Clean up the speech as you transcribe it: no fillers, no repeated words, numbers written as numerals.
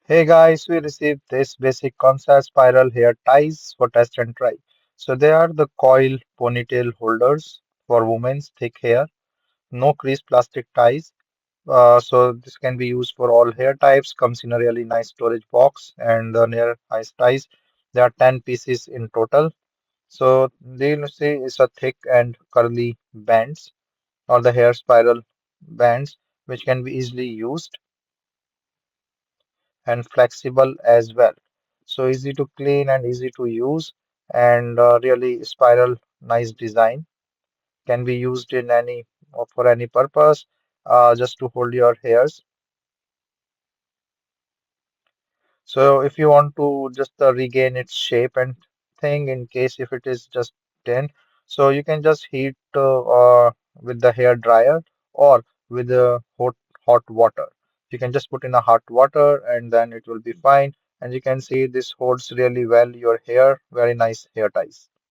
Hey guys, we received this basic concept spiral hair ties for test and try. So they are the coil ponytail holders for women's thick hair, no crease plastic ties. So this can be used for all hair types, comes in a really nice storage box and the near nice ties. There are 10 pieces in total. So they'll say it's a thick and curly bands or the hair spiral bands which can be easily used and flexible as well. So easy to clean and easy to use and really spiral nice design can be used in any for any purpose just to hold your hairs. So if you want to just regain its shape and thing in case if it is just thin, so you can just heat with the hair dryer or with the hot water. You can just put in a hot water and then it will be fine. And you can see this holds really well your hair, very nice hair ties.